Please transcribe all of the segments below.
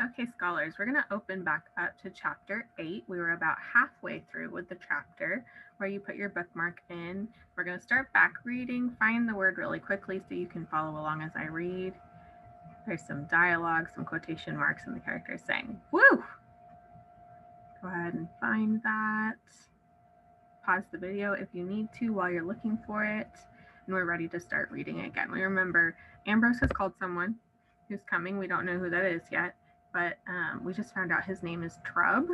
Okay, scholars, we're going to open back up to chapter 8. We were about halfway through with the chapter where you put your bookmark in. We're going to start back reading. Find the word really quickly so you can follow along as I read. There's some dialogue, some quotation marks, and the characters saying, "Woo!" Go ahead and find that. Pause the video if you need to while you're looking for it. And we're ready to start reading again. We remember Ambrose has called someone who's coming. We don't know who that is yet. But we just found out his name is Trub.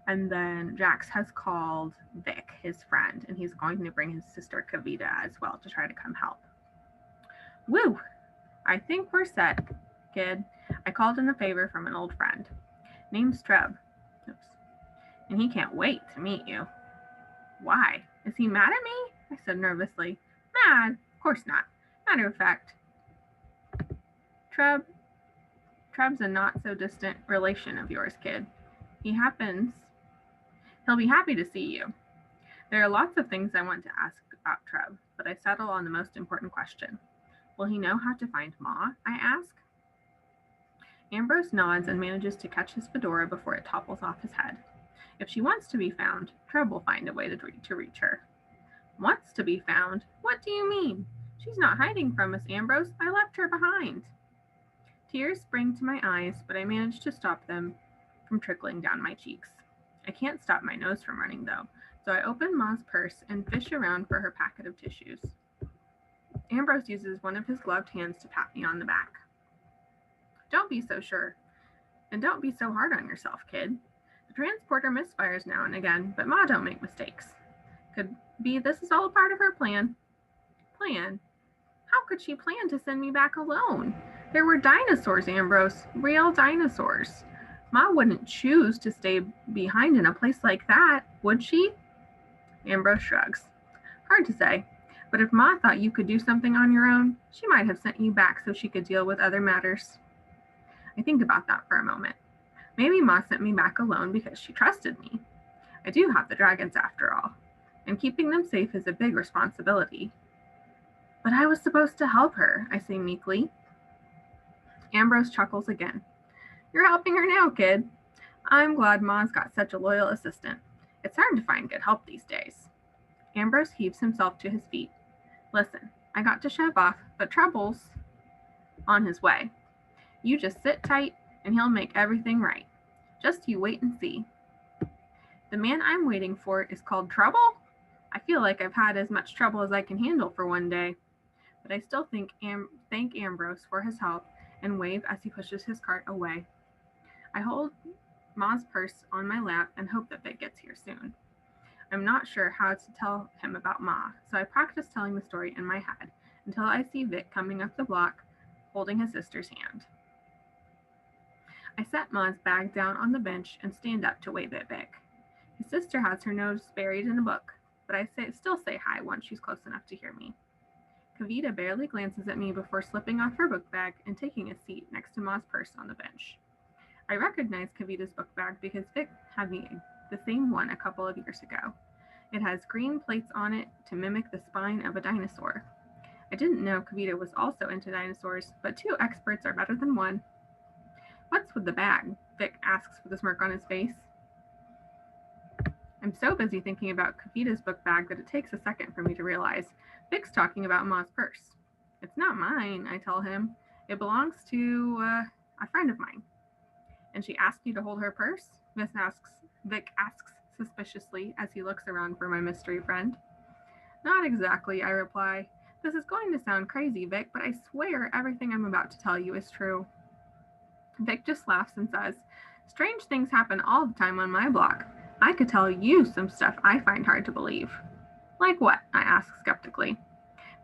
And then Jax has called Vic, his friend, and he's going to bring his sister Kavita as well to try to come help. Woo! I think we're set, kid. I called in a favor from an old friend. Name's Trub. Oops. And he can't wait to meet you. Why? Is he mad at me? I said nervously. Mad? Of course not. Matter of fact, Trub's a not-so-distant relation of yours, kid. He'll be happy to see you. There are lots of things I want to ask about Trub, but I settle on the most important question. Will he know how to find Ma? I ask. Ambrose nods and manages to catch his fedora before it topples off his head. If she wants to be found, Trub will find a way to reach her. Wants to be found? What do you mean? She's not hiding from us, Ambrose. I left her behind. Tears spring to my eyes, but I manage to stop them from trickling down my cheeks. I can't stop my nose from running, though, so I open Ma's purse and fish around for her packet of tissues. Ambrose uses one of his gloved hands to pat me on the back. Don't be so sure, and don't be so hard on yourself, kid. The transporter misfires now and again, but Ma don't make mistakes. Could be this is all a part of her plan. Plan? How could she plan to send me back alone? There were dinosaurs, Ambrose, real dinosaurs. Ma wouldn't choose to stay behind in a place like that, would she? Ambrose shrugs. Hard to say, but if Ma thought you could do something on your own, she might have sent you back so she could deal with other matters. I think about that for a moment. Maybe Ma sent me back alone because she trusted me. I do have the dragons after all, and keeping them safe is a big responsibility. But I was supposed to help her, I say meekly. Ambrose chuckles again. You're helping her now, kid. I'm glad Ma's got such a loyal assistant. It's hard to find good help these days. Ambrose heaves himself to his feet. Listen, I got to shove off, but Trouble's on his way. You just sit tight, and he'll make everything right. Just you wait and see. The man I'm waiting for is called Trouble? I feel like I've had as much trouble as I can handle for one day. But I still thank Ambrose for his help and wave as he pushes his cart away. I hold Ma's purse on my lap and hope that Vic gets here soon. I'm not sure how to tell him about Ma, so I practice telling the story in my head until I see Vic coming up the block holding his sister's hand. I set Ma's bag down on the bench and stand up to wave at Vic. His sister has her nose buried in a book, but I still say hi once she's close enough to hear me. Kavita barely glances at me before slipping off her book bag and taking a seat next to Ma's purse on the bench. I recognize Kavita's book bag because Vic had me the same one a couple of years ago. It has green plates on it to mimic the spine of a dinosaur. I didn't know Kavita was also into dinosaurs, but 2 experts are better than 1. What's with the bag? Vic asks with a smirk on his face. I'm so busy thinking about Kavita's book bag that it takes a second for me to realize Vic's talking about Ma's purse. It's not mine, I tell him. It belongs to a friend of mine. And she asked you to hold her purse? Vic asks suspiciously as he looks around for my mystery friend. Not exactly, I reply. This is going to sound crazy, Vic, but I swear everything I'm about to tell you is true. Vic just laughs and says, strange things happen all the time on my block. I could tell you some stuff I find hard to believe. Like what? I ask skeptically.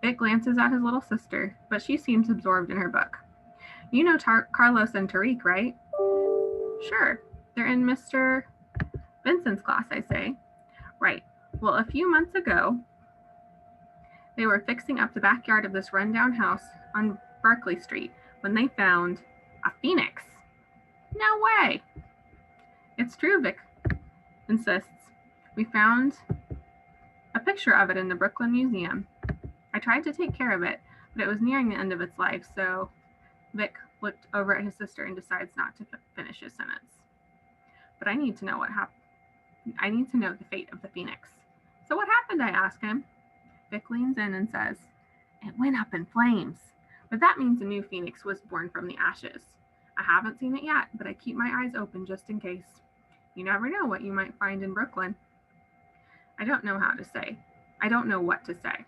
Vic glances at his little sister, but she seems absorbed in her book. You know Carlos and Tariq, right? Sure. They're in Mr. Vincent's class, I say. Right. Well, a few months ago, they were fixing up the backyard of this rundown house on Berkeley Street when they found a phoenix. No way. It's true, Vic insists. We found a picture of it in the Brooklyn Museum. I tried to take care of it, but it was nearing the end of its life, so Vic looked over at his sister and decides not to finish his sentence. But I need to know what happened. I need to know the fate of the phoenix. So what happened, I ask him. Vic leans in and says, "It went up in flames. But that means a new phoenix was born from the ashes. I haven't seen it yet, but I keep my eyes open just in case. You never know what you might find in Brooklyn." I don't know what to say.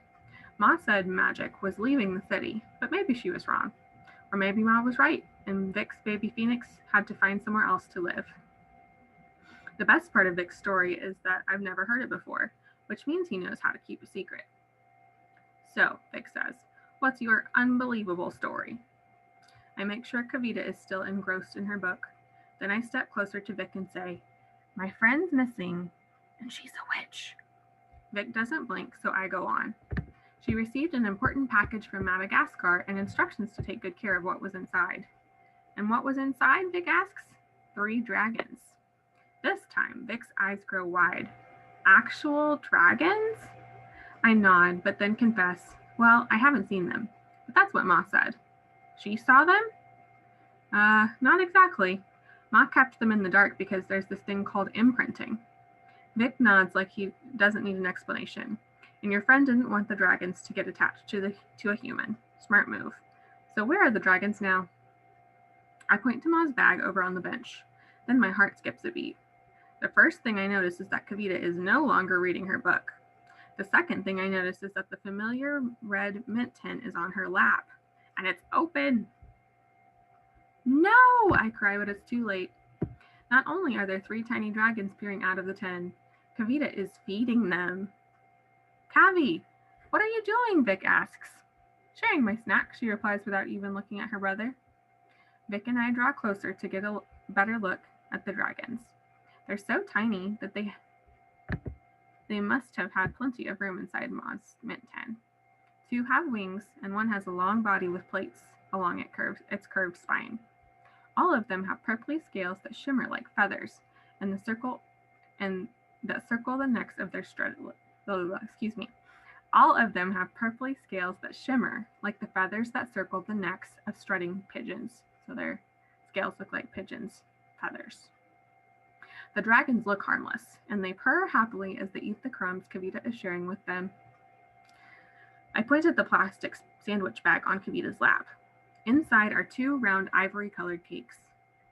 Ma said magic was leaving the city, but maybe she was wrong. Or maybe Ma was right, and Vic's baby phoenix had to find somewhere else to live. The best part of Vic's story is that I've never heard it before, which means he knows how to keep a secret. "So," Vic says, "what's your unbelievable story?" I make sure Kavita is still engrossed in her book. Then I step closer to Vic and say, "My friend's missing, and she's a witch." Vic doesn't blink, so I go on. "She received an important package from Madagascar and instructions to take good care of what was inside." "And what was inside?" Vic asks. 3 dragons. This time, Vic's eyes grow wide. "Actual dragons?" I nod, but then confess, "Well, I haven't seen them, but that's what Ma said." "She saw them?" Not exactly. Ma kept them in the dark because there's this thing called imprinting." Vic nods like he doesn't need an explanation. "And your friend didn't want the dragons to get attached to a human. Smart move. So where are the dragons now?" I point to Ma's bag over on the bench. Then my heart skips a beat. The first thing I notice is that Kavita is no longer reading her book. The second thing I notice is that the familiar red mint tin is on her lap, and it's open. "No!" I cry, but it's too late. Not only are there 3 tiny dragons peering out of the tin, Kavita is feeding them. "Kavi, what are you doing?" Vic asks. "Sharing my snack," she replies without even looking at her brother. Vic and I draw closer to get a better look at the dragons. They're so tiny that they must have had plenty of room inside Ma's mint tin. 2 have wings, and 1 has a long body with plates along its curved spine. All of them have purply scales that shimmer like feathers, and that circle the necks of their All of them have purply scales that shimmer like the feathers that circle the necks of strutting pigeons. So their scales look like pigeons' feathers. The dragons look harmless, and they purr happily as they eat the crumbs Kavita is sharing with them. I point at the plastic sandwich bag on Kavita's lap. Inside are 2 round ivory-colored cakes.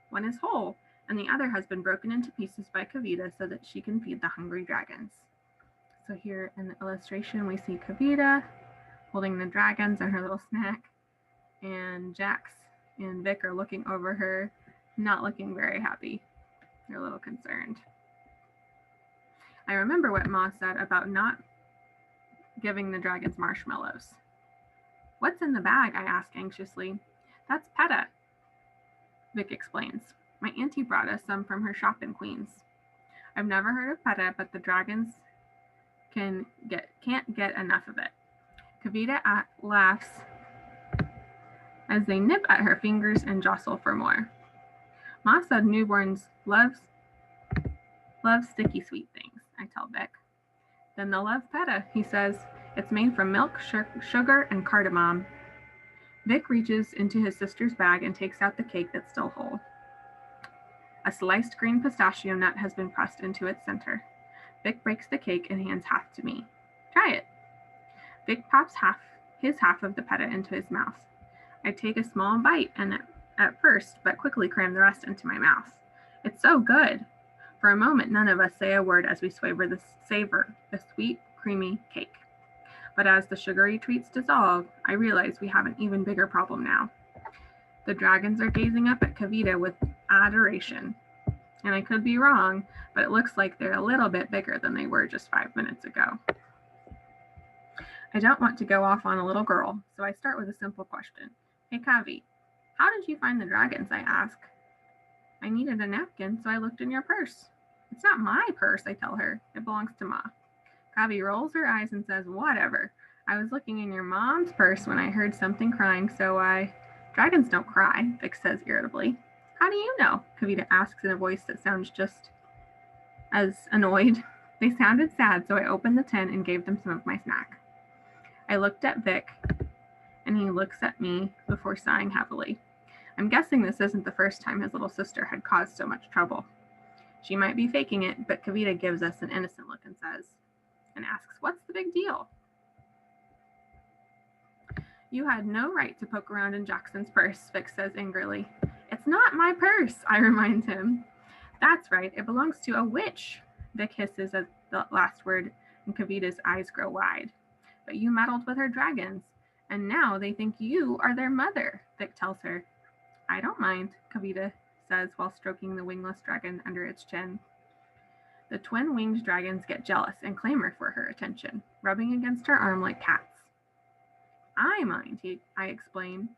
1 is whole, and the other has been broken into pieces by Kavita so that she can feed the hungry dragons. So here in the illustration, we see Kavita holding the dragons and her little snack, and Jax and Vic are looking over her, not looking very happy. They're a little concerned. I remember what Ma said about not giving the dragons marshmallows. "What's in the bag?" I ask anxiously. "That's Peta," Vic explains. "My auntie brought us some from her shop in Queens." I've never heard of Peta, but the dragons can't get enough of it. Kavita laughs as they nip at her fingers and jostle for more. "Ma said newborns love sticky sweet things," I tell Vic. "Then they'll love Peta," he says. "It's made from milk, sugar, and cardamom." Vic reaches into his sister's bag and takes out the cake that's still whole. A sliced green pistachio nut has been pressed into its center. Vic breaks the cake and hands half to me. "Try it." Vic pops his half of the Peta into his mouth. I take a small bite at first, but quickly cram the rest into my mouth. It's so good. For a moment, none of us say a word as we savor the sweet, creamy cake. But as the sugary treats dissolve, I realize we have an even bigger problem now. The dragons are gazing up at Kavita with adoration. And I could be wrong, but it looks like they're a little bit bigger than they were just 5 minutes ago. I don't want to go off on a little girl, so I start with a simple question. "Hey, Kavi, how did you find the dragons?" I ask. "I needed a napkin, so I looked in your purse." "It's not my purse," I tell her. "It belongs to Ma." Kavi rolls her eyes and says, "Whatever. I was looking in your mom's purse when I heard something crying, so I..." "Dragons don't cry," Vic says irritably. "How do you know?" Kavita asks in a voice that sounds just as annoyed. They sounded sad, so I opened the tin and gave them some of my snack. I looked at Vic, and he looks at me before sighing heavily. I'm guessing this isn't the first time his little sister had caused so much trouble. She might be faking it, but Kavita gives us an innocent look and asks, what's the big deal? You had no right to poke around in Jackson's purse, Vic says angrily. It's not my purse, I remind him. That's right, it belongs to a witch, Vic hisses at the last word, and Kavita's eyes grow wide. But you meddled with her dragons, and now they think you are their mother, Vic tells her. I don't mind, Kavita says while stroking the wingless dragon under its chin. The twin-winged dragons get jealous and clamor for her attention, rubbing against her arm like cats. I mind, I exclaim.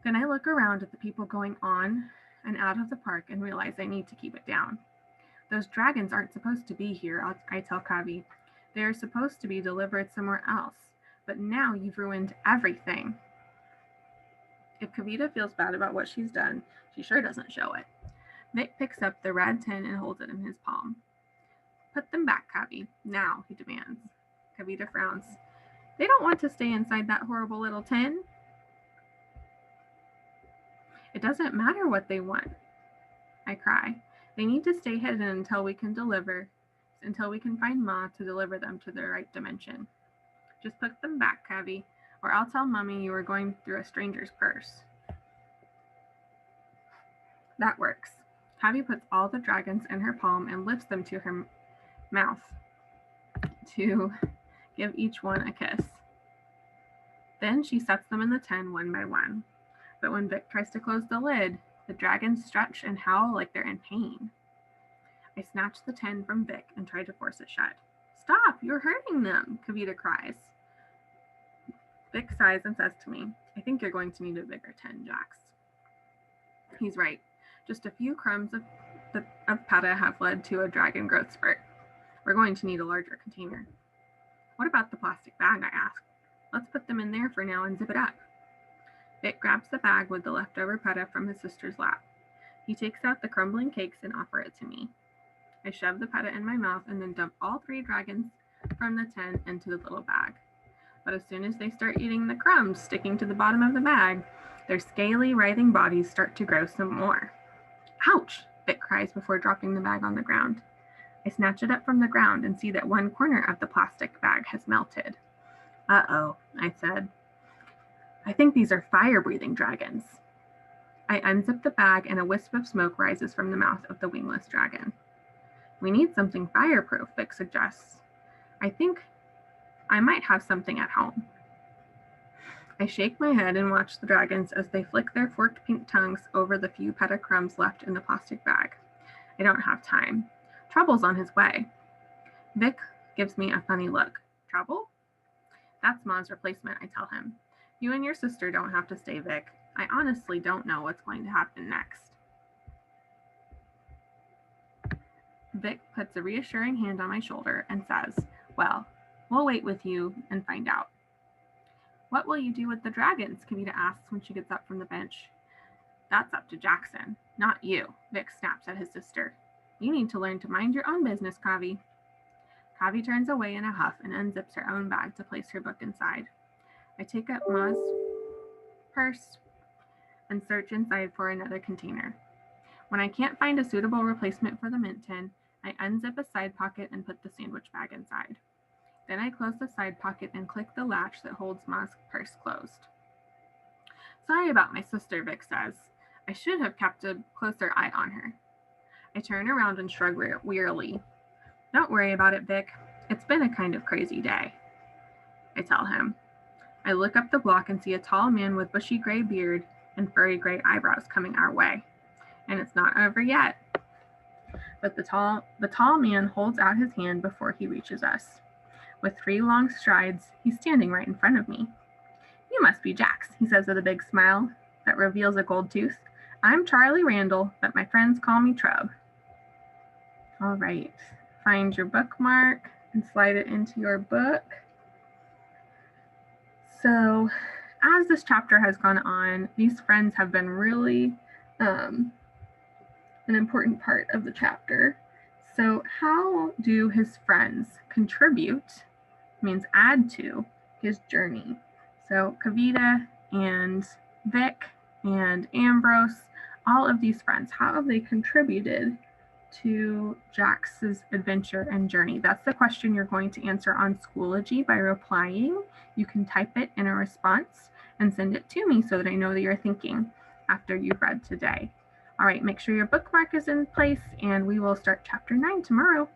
Then I look around at the people going on and out of the park and realize I need to keep it down. Those dragons aren't supposed to be here, I tell Kavi. They are supposed to be delivered somewhere else, but now you've ruined everything. If Kavita feels bad about what she's done, she sure doesn't show it. Vic picks up the red tin and holds it in his palm. Put them back, Kavi. Now, he demands. Kavita frowns. They don't want to stay inside that horrible little tin. It doesn't matter what they want, I cry. They need to stay hidden until we can find Ma to deliver them to the right dimension. Just put them back, Kavi, or I'll tell Mummy you were going through a stranger's purse. That works. Kavi puts all the dragons in her palm and lifts them to her mouth to give each one a kiss. Then she sets them in the tin one by one. But when Vic tries to close the lid, the dragons stretch and howl like they're in pain. I snatch the tin from Vic and try to force it shut. Stop, you're hurting them, Kavita cries. Vic sighs and says to me, I think you're going to need a bigger tin, Jax. He's right. Just a few crumbs of peta have led to a dragon growth spurt. We're going to need a larger container. What about the plastic bag, I ask. Let's put them in there for now and zip it up. Vic grabs the bag with the leftover peta from his sister's lap. He takes out the crumbling cakes and offers it to me. I shove the peta in my mouth and then dump all 3 dragons from the tin into the little bag. But as soon as they start eating the crumbs sticking to the bottom of the bag, their scaly, writhing bodies start to grow some more. Ouch, Vic cries before dropping the bag on the ground. I snatch it up from the ground and see that one corner of the plastic bag has melted. Uh-oh, I said. I think these are fire-breathing dragons. I unzip the bag and a wisp of smoke rises from the mouth of the wingless dragon. We need something fireproof, Vic suggests. I think I might have something at home. I shake my head and watch the dragons as they flick their forked pink tongues over the few peta crumbs left in the plastic bag. I don't have time. Trouble's on his way. Vic gives me a funny look. Trouble? That's Ma's replacement, I tell him. You and your sister don't have to stay, Vic. I honestly don't know what's going to happen next. Vic puts a reassuring hand on my shoulder and says, well, we'll wait with you and find out. What will you do with the dragons? Kavita asks when she gets up from the bench. That's up to Jackson, not you, Vic snaps at his sister. You need to learn to mind your own business, Kavi. Kavi turns away in a huff and unzips her own bag to place her book inside. I take up Ma's purse and search inside for another container. When I can't find a suitable replacement for the mint tin, I unzip a side pocket and put the sandwich bag inside. Then I close the side pocket and click the latch that holds Ma's purse closed. Sorry about my sister, Vic says. I should have kept a closer eye on her. I turn around and shrug wearily. Don't worry about it, Vic. It's been a kind of crazy day, I tell him. I look up the block and see a tall man with bushy gray beard and furry gray eyebrows coming our way. And it's not over yet. But the tall man holds out his hand before he reaches us. With 3 long strides, he's standing right in front of me. You must be Jax, he says with a big smile that reveals a gold tooth. I'm Charlie Randall, but my friends call me Trub. All right, find your bookmark and slide it into your book. So, as this chapter has gone on, these friends have been really an important part of the chapter. So, how do his friends contribute, means add to, his journey? So, Kavita and Vic and Ambrose, all of these friends, how have they contributed to Jax's adventure and journey? That's the question you're going to answer on Schoology by replying. You can type it in a response and send it to me so that I know that you're thinking after you've read today. All right, make sure your bookmark is in place and we will start chapter 9 tomorrow.